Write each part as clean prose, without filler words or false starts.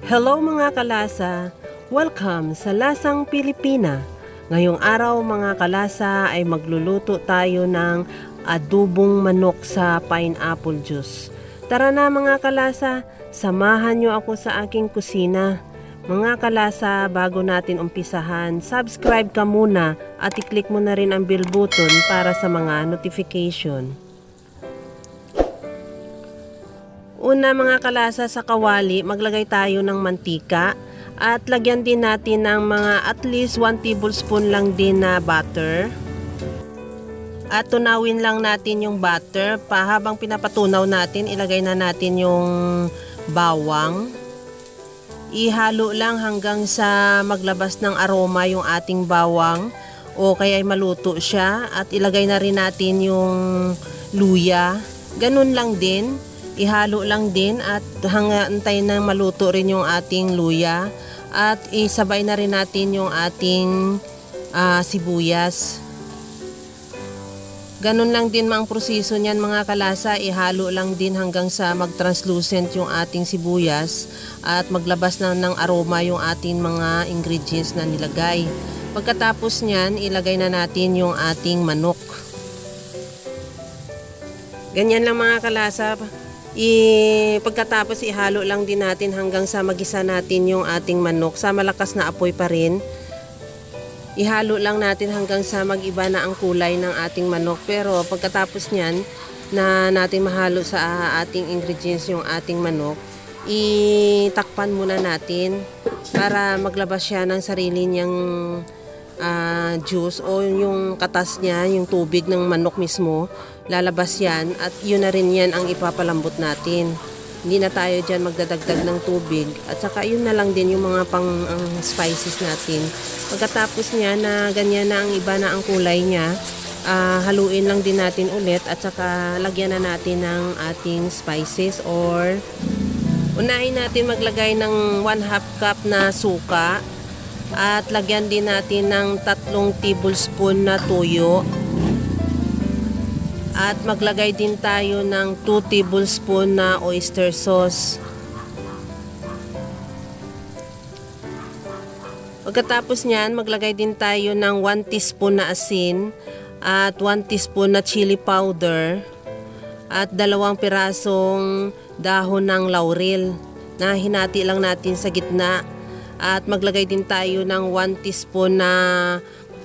Hello mga kalasa! Welcome sa Lasang Pilipina. Ngayong araw mga kalasa ay magluluto tayo ng adobong manok sa pineapple juice. Tara na mga kalasa, samahan nyo ako sa aking kusina. Mga kalasa, bago natin umpisahan, subscribe ka muna at i-click mo na rin ang bell button para sa mga notification. Una mga kalasa, sa kawali, maglagay tayo ng mantika at lagyan din natin ng mga at least 1 tablespoon lang din na butter. At tunawin lang natin yung butter. Habang pinapatunaw natin, ilagay na natin yung bawang. Ihalo lang hanggang sa maglabas ng aroma yung ating bawang o kaya ay maluto siya. At ilagay na rin natin yung luya. Ganun lang din. Ihalo lang din at hanggang antayin na maluto rin yung ating luya at isabay na rin natin yung ating sibuyas. Ganun lang din ang proseso niyan mga kalasa, ihalo lang din hanggang sa mag-translucent yung ating sibuyas at maglabas na ng aroma yung ating mga ingredients na nilagay. Pagkatapos niyan, ilagay na natin yung ating manok. Ganyan lang mga kalasa. Pagkatapos ihalo lang din natin hanggang sa magisa natin yung ating manok sa malakas na apoy pa rin. Ihalo lang natin hanggang sa mag-iba na ang kulay ng ating manok. Pero pagkatapos niyan na natin mahalo sa ating ingredients yung ating manok, itakpan muna natin para maglabas siya ng sarili niyang juice o yung katas niya, yung tubig ng manok mismo. Lalabas yan at yun na rin yan ang ipapalambot natin. Hindi na tayo dyan magdadagdag ng tubig at saka yun na lang din yung mga pang spices natin. Pagkatapos niya na ganyan na ang iba na ang kulay niya, haluin lang din natin ulit at saka lagyan na natin ng ating spices or unahin natin maglagay ng 1/2 cup na suka at lagyan din natin ng 3 tablespoon na toyo. At maglagay din tayo ng 2 tablespoon na oyster sauce. Pagkatapos niyan, maglagay din tayo ng 1 teaspoon na asin at 1 teaspoon na chili powder at 2 pirasong dahon ng laurel na hinati lang natin sa gitna. At maglagay din tayo ng 1 teaspoon na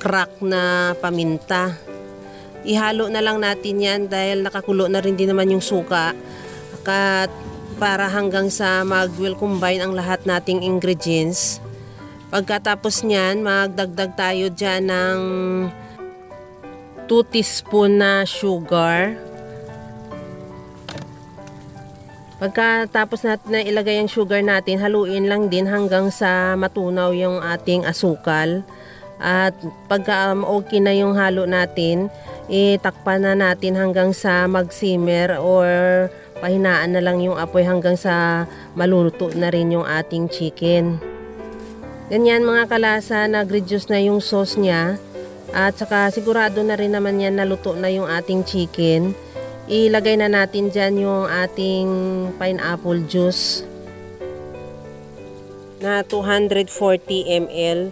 crack na paminta. Ihalo na lang natin yan dahil nakakulo na rin din naman yung suka para hanggang sa mag-well combine ang lahat nating ingredients. Pagkatapos nyan, magdagdag tayo dyan ng 2 teaspoon na sugar. Pagkatapos natin na ilagay ang sugar natin, haluin lang din hanggang sa matunaw yung ating asukal. At pagka okay na yung halo natin, itakpan na natin hanggang sa mag-simmer or pahinaan na lang yung apoy hanggang sa maluluto na rin yung ating chicken. Ganyan mga kalasa, nag-reduce na yung sauce niya at saka sigurado na rin naman yan naluto na yung ating chicken. Ilagay na natin dyan yung ating pineapple juice na 240 ml.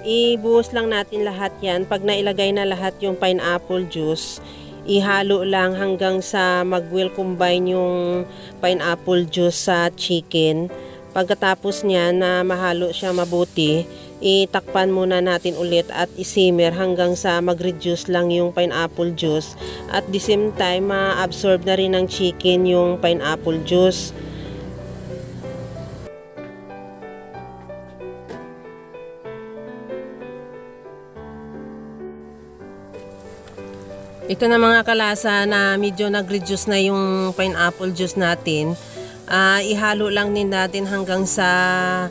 Ibuhos lang natin lahat yan. Pag nailagay na lahat yung pineapple juice, ihalo lang hanggang sa mag-well combine yung pineapple juice sa chicken. Pagkatapos niya na mahalo siya mabuti, itakpan muna natin ulit at isimmer hanggang sa mag-reduce lang yung pineapple juice. At the same time, ma-absorb na rin ng chicken yung pineapple juice. Ito na mga kalasa na medyo nag-reduce na yung pineapple juice natin. Ihalo lang din natin hanggang sa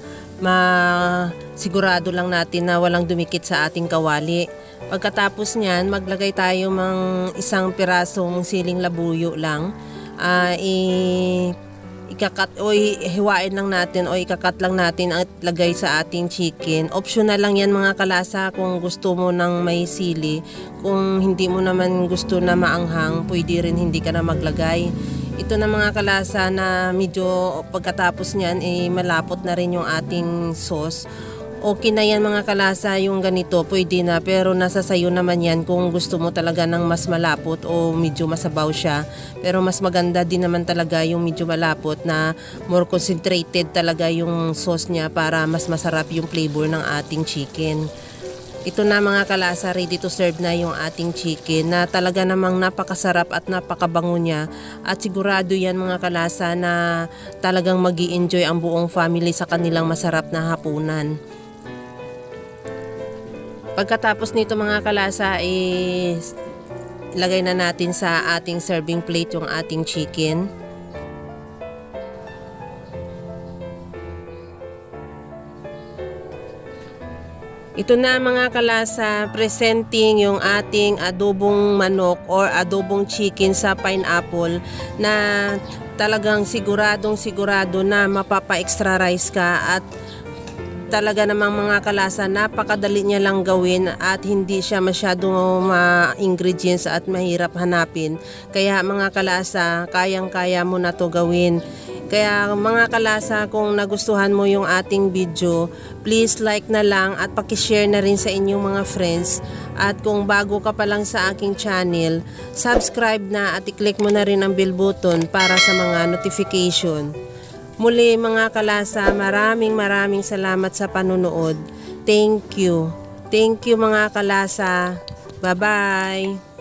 sigurado lang natin na walang dumikit sa ating kawali. Pagkatapos niyan, maglagay tayo ng 1 pirasong siling labuyo lang. Ikakat o hiwain lang natin o ikakat lang natin at lagay sa ating chicken. Optional lang yan mga kalasa kung gusto mo ng may sili. Kung hindi mo naman gusto na maanghang, pwede rin hindi ka na maglagay. Ito na mga kalasa na medyo pagkatapos niyan malapot na rin yung ating sauce. Okay na yan mga kalasa, yung ganito pwede na, pero nasa sayo naman yan kung gusto mo talaga ng mas malapot o medyo masabaw siya. Pero mas maganda din naman talaga yung medyo malapot na more concentrated talaga yung sauce niya para mas masarap yung flavor ng ating chicken. Ito na mga kalasa, ready to serve na yung ating chicken na talaga namang napakasarap at napakabango niya. At sigurado yan mga kalasa na talagang magi-enjoy ang buong family sa kanilang masarap na hapunan. Pagkatapos nito mga kalasa, lagay na natin sa ating serving plate yung ating chicken. Ito na mga kalasa, presenting yung ating adobong manok or adobong chicken sa pineapple na talagang siguradong sigurado na mapapa-extra rice ka at talaga namang mga kalasa, napakadali niya lang gawin at hindi siya masyadong ingredients at mahirap hanapin. Kaya mga kalasa, kayang-kaya mo na to gawin. Kaya mga kalasa, kung nagustuhan mo yung ating video, please like na lang at pakishare na rin sa inyong mga friends. At kung bago ka pa lang sa aking channel, subscribe na at i-click mo na rin ang bell button para sa mga notification. Muli mga kalasa, maraming salamat sa panunood. Thank you. Thank you mga kalasa. Bye-bye.